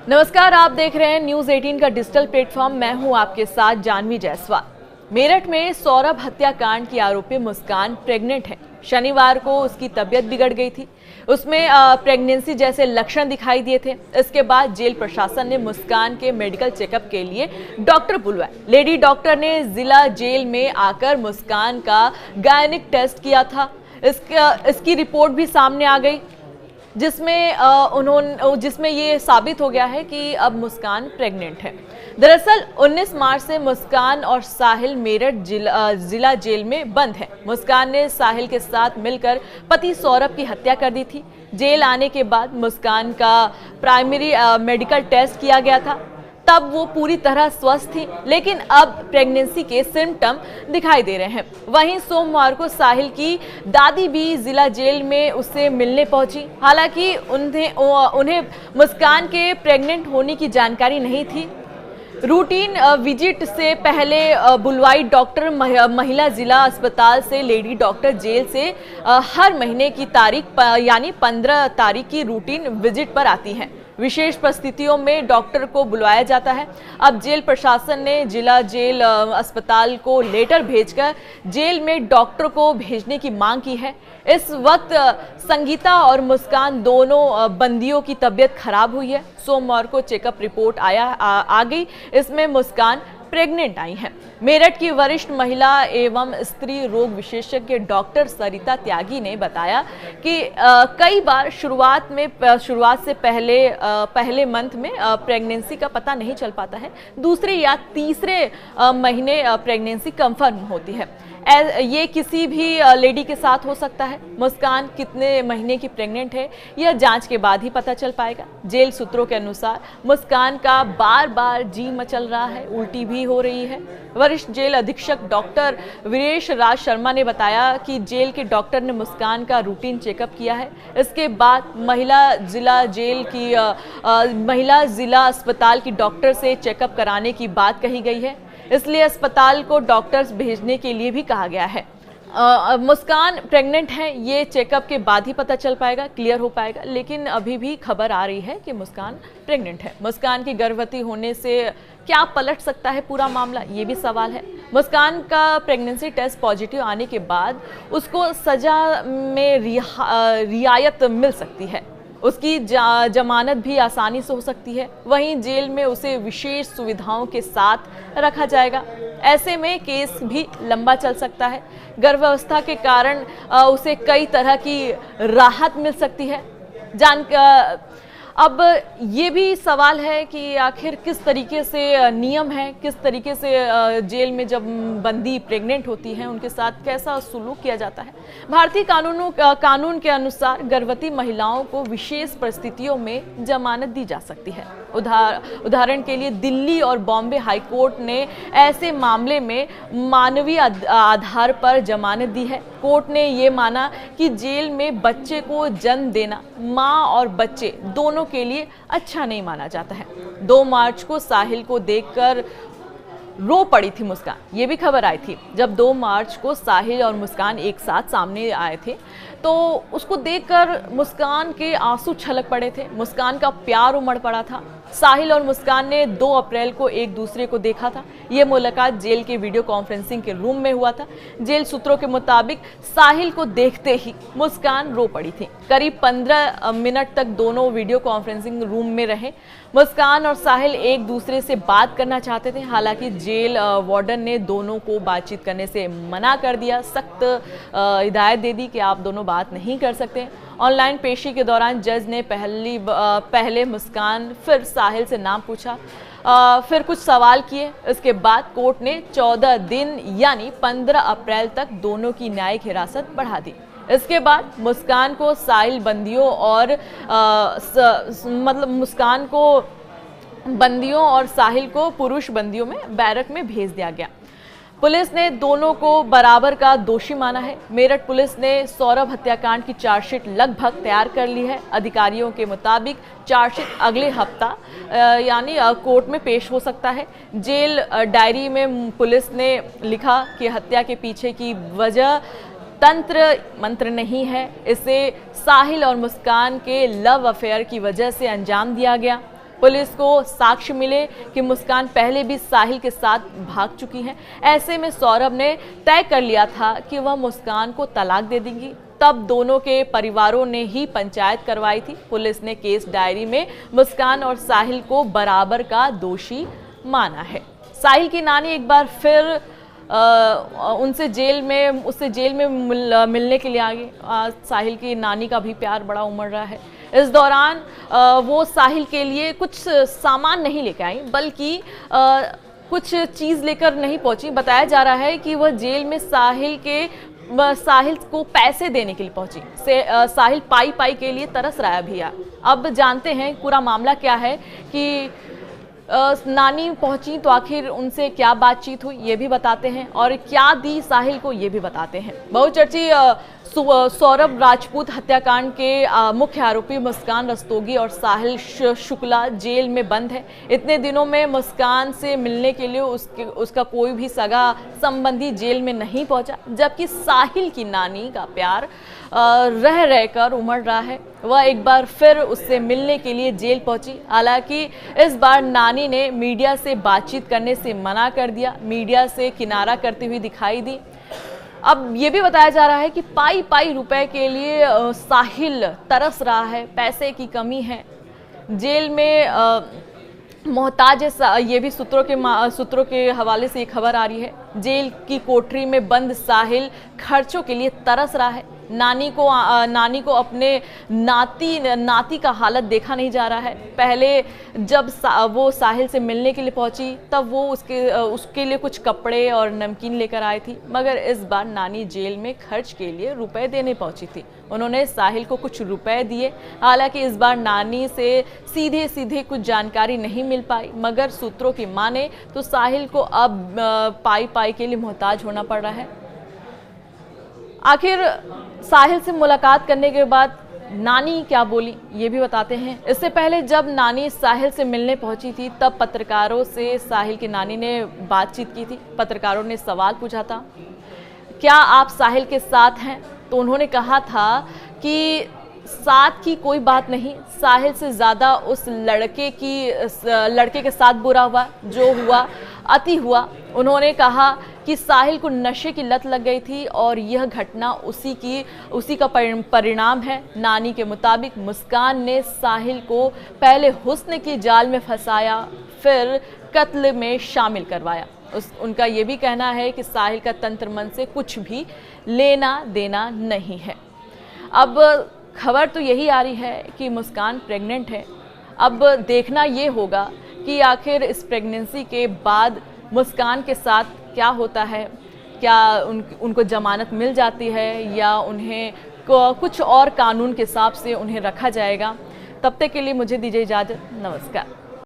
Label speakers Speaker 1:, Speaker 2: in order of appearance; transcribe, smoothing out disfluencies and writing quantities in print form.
Speaker 1: नमस्कार, आप देख रहे हैं न्यूज 18 का डिजिटल प्लेटफॉर्म। मैं हूं आपके साथ जानवी जायसवाल। मेरठ में सौरभ हत्याकांड की आरोपी मुस्कान प्रेग्नेंट है। शनिवार को उसकी तबीयत बिगड़ गई थी। उसमें प्रेगनेंसी जैसे लक्षण दिखाई दिए थे। इसके बाद जेल प्रशासन ने मुस्कान के मेडिकल चेकअप के लिए डॉक्टर बुलवाए। लेडी डॉक्टर ने जिला जेल में आकर मुस्कान का गायनिक टेस्ट किया था। इसकी रिपोर्ट भी सामने आ गई, जिसमें ये साबित हो गया है कि अब मुस्कान प्रेग्नेंट है। दरअसल 19 मार्च से मुस्कान और साहिल मेरठ जिला जेल में बंद है। मुस्कान ने साहिल के साथ मिलकर पति सौरभ की हत्या कर दी थी। जेल आने के बाद मुस्कान का प्राइमरी मेडिकल टेस्ट किया गया था। तब वो पूरी तरह स्वस्थ थी, लेकिन अब प्रेगनेंसी के सिम्टम दिखाई दे रहे हैं। वहीं सोमवार को साहिल की दादी भी जिला जेल में उससे मिलने पहुंची। हालांकि उन्हें मुस्कान के प्रेग्नेंट होने की जानकारी नहीं थी। रूटीन विजिट से पहले बुलवाई डॉक्टर महिला जिला अस्पताल से लेडी डॉक्टर जेल से हर महीने की तारीख यानी 15 तारीख की रूटीन विजिट पर आती हैं। विशेष परिस्थितियों में डॉक्टर को बुलाया जाता है। अब जेल प्रशासन ने जिला जेल अस्पताल को लेटर भेजकर जेल में डॉक्टर को भेजने की मांग की है। इस वक्त संगीता और मुस्कान दोनों बंदियों की तबीयत खराब हुई है। सोमवार को चेकअप रिपोर्ट आ गई। इसमें मुस्कान प्रेग्नेंट आई हैं। मेरठ की वरिष्ठ महिला एवं स्त्री रोग विशेषज्ञ डॉक्टर सरिता त्यागी ने बताया कि कई बार शुरुआत से पहले मंथ में प्रेगनेंसी का पता नहीं चल पाता है। दूसरे या तीसरे महीने प्रेगनेंसी कंफर्म होती है। ये किसी भी लेडी के साथ हो सकता है। मुस्कान कितने महीने की प्रेग्नेंट है यह जांच के बाद ही पता चल पाएगा। जेल सूत्रों के अनुसार मुस्कान का बार बार जी मचल रहा है, उल्टी भी हो रही है। वरिष्ठ जेल अधीक्षक डॉक्टर वीरेश राज शर्मा ने बताया कि जेल के डॉक्टर ने मुस्कान का रूटीन चेकअप किया है। इसके बाद महिला जिला अस्पताल की डॉक्टर से चेकअप कराने की बात कही गई है। इसलिए अस्पताल को डॉक्टर्स भेजने के लिए भी कहा गया है। मुस्कान प्रेग्नेंट है, ये चेकअप के बाद ही पता चल पाएगा, क्लियर हो पाएगा। लेकिन अभी भी खबर आ रही है कि मुस्कान प्रेग्नेंट है। मुस्कान की गर्भवती होने से क्या पलट सकता है पूरा मामला, ये भी सवाल है। मुस्कान का प्रेगनेंसी टेस्ट पॉजिटिव आने के बाद उसको सजा में रियायत मिल सकती है। उसकी जमानत भी आसानी से हो सकती है। वहीं जेल में उसे विशेष सुविधाओं के साथ रखा जाएगा। ऐसे में केस भी लंबा चल सकता है। गर्भावस्था के कारण उसे कई तरह की राहत मिल सकती है। अब ये भी सवाल है कि आखिर किस तरीके से नियम है, किस तरीके से जेल में जब बंदी प्रेग्नेंट होती हैं उनके साथ कैसा सुलूक किया जाता है। भारतीय कानून के अनुसार गर्भवती महिलाओं को विशेष परिस्थितियों में जमानत दी जा सकती है। उदाहरण के लिए दिल्ली और बॉम्बे हाईकोर्ट ने ऐसे मामले में मानवीय आधार पर जमानत दी है। कोर्ट ने ये माना कि जेल में बच्चे को जन्म देना मां और बच्चे दोनों के लिए अच्छा नहीं माना जाता है। 2 मार्च को साहिल को देखकर रो पड़ी थी मुस्कान। ये भी खबर आई थी। जब 2 मार्च को साहिल और मुस्कान एक साथ सामने आए थे तो उसको देखकर मुस्कान के आंसू छलक पड़े थे। मुस्कान का प्यार उमड़ पड़ा था। साहिल और मुस्कान ने 2 अप्रैल को एक दूसरे को देखा था। ये मुलाकात जेल के वीडियो कॉन्फ्रेंसिंग के रूम में हुआ था। जेल सूत्रों के मुताबिक साहिल को देखते ही मुस्कान रो पड़ी थी। करीब 15 मिनट तक दोनों वीडियो कॉन्फ्रेंसिंग रूम में रहे। मुस्कान और साहिल एक दूसरे से बात करना चाहते थे। हालांकि जेल वार्डन ने दोनों को बातचीत करने से मना कर दिया। सख्त हिदायत दे दी कि आप दोनों बात नहीं कर सकते। ऑनलाइन पेशी के दौरान जज ने पहले मुस्कान फिर साहिल से नाम पूछा, फिर कुछ सवाल किए। इसके बाद कोर्ट ने 14 दिन यानी 15 अप्रैल तक दोनों की न्यायिक हिरासत बढ़ा दी। इसके बाद मुस्कान को साहिल बंदियों और मुस्कान को बंदियों और साहिल को पुरुष बंदियों में बैरक में भेज दिया गया। पुलिस ने दोनों को बराबर का दोषी माना है। मेरठ पुलिस ने सौरभ हत्याकांड की चार्जशीट लगभग तैयार कर ली है। अधिकारियों के मुताबिक चार्जशीट अगले हफ्ता यानी कोर्ट में पेश हो सकता है। जेल डायरी में पुलिस ने लिखा कि हत्या के पीछे की वजह तंत्र मंत्र नहीं है, इसे साहिल और मुस्कान के लव अफेयर की वजह से अंजाम दिया गया। पुलिस को साक्ष्य मिले कि मुस्कान पहले भी साहिल के साथ भाग चुकी हैं। ऐसे में सौरभ ने तय कर लिया था कि वह मुस्कान को तलाक दे देंगी। तब दोनों के परिवारों ने ही पंचायत करवाई थी। पुलिस ने केस डायरी में मुस्कान और साहिल को बराबर का दोषी माना है। साहिल की नानी एक बार फिर उससे जेल में मिलने के लिए आ गई। साहिल की नानी का भी प्यार बड़ा उमड़ रहा है। इस दौरान वो साहिल के लिए कुछ सामान नहीं लेकर आई, बल्कि कुछ चीज़ लेकर नहीं पहुंची। बताया जा रहा है कि वह जेल में साहिल को पैसे देने के लिए पहुंची। साहिल पाई के लिए तरस रहा है भैया। अब जानते हैं पूरा मामला क्या है कि नानी पहुंची तो आखिर उनसे क्या बातचीत हुई ये भी बताते हैं, और क्या दी साहिल को ये भी बताते हैं। बहुचर्चित सौरभ राजपूत हत्याकांड के मुख्य आरोपी मुस्कान रस्तोगी और साहिल शुक्ला जेल में बंद है। इतने दिनों में मुस्कान से मिलने के लिए उसका कोई भी सगा संबंधी जेल में नहीं पहुंचा, जबकि साहिल की नानी का प्यार रह रहकर उमड़ रहा है। वह एक बार फिर उससे मिलने के लिए जेल पहुंची। हालांकि इस बार नानी ने मीडिया से बातचीत करने से मना कर दिया, मीडिया से किनारा करती हुई दिखाई दी। अब ये भी बताया जा रहा है कि पाई रुपए के लिए साहिल तरस रहा है, पैसे की कमी है, जेल में मोहताज है। ये भी सूत्रों के हवाले से एक खबर आ रही है। जेल की कोठरी में बंद साहिल खर्चों के लिए तरस रहा है। नानी को अपने नाती का हालत देखा नहीं जा रहा है। पहले जब वो साहिल से मिलने के लिए पहुंची तब वो उसके लिए कुछ कपड़े और नमकीन लेकर आई थी, मगर इस बार नानी जेल में खर्च के लिए रुपए देने पहुंची थी। उन्होंने साहिल को कुछ रुपए दिए। हालांकि इस बार नानी से सीधे कुछ जानकारी नहीं मिल पाई, मगर सूत्रों की माने तो साहिल को अब पाई के लिए मोहताज होना पड़ रहा है। आखिर साहिल से मुलाकात करने के बाद नानी क्या बोली ये भी बताते हैं। इससे पहले जब नानी साहिल से मिलने पहुंची थी तब पत्रकारों से साहिल की नानी ने बातचीत की थी। पत्रकारों ने सवाल पूछा था, क्या आप साहिल के साथ हैं? तो उन्होंने कहा था कि साथ की कोई बात नहीं, साहिल से ज़्यादा उस लड़के के साथ बुरा हुआ, जो हुआ अति हुआ। उन्होंने कहा कि साहिल को नशे की लत लग गई थी और यह घटना उसी का परिणाम है। नानी के मुताबिक मुस्कान ने साहिल को पहले हुस्न की जाल में फंसाया, फिर कत्ल में शामिल करवाया। उनका ये भी कहना है कि साहिल का तंत्र मन से कुछ भी लेना देना नहीं है। अब खबर तो यही आ रही है कि मुस्कान प्रेग्नेंट है। अब देखना ये होगा कि आखिर इस प्रेगनेंसी के बाद मुस्कान के साथ क्या होता है, क्या उनको जमानत मिल जाती है या उन्हें कुछ और कानून के हिसाब से उन्हें रखा जाएगा। तब तक के लिए मुझे दीजिए इजाज़त। नमस्कार।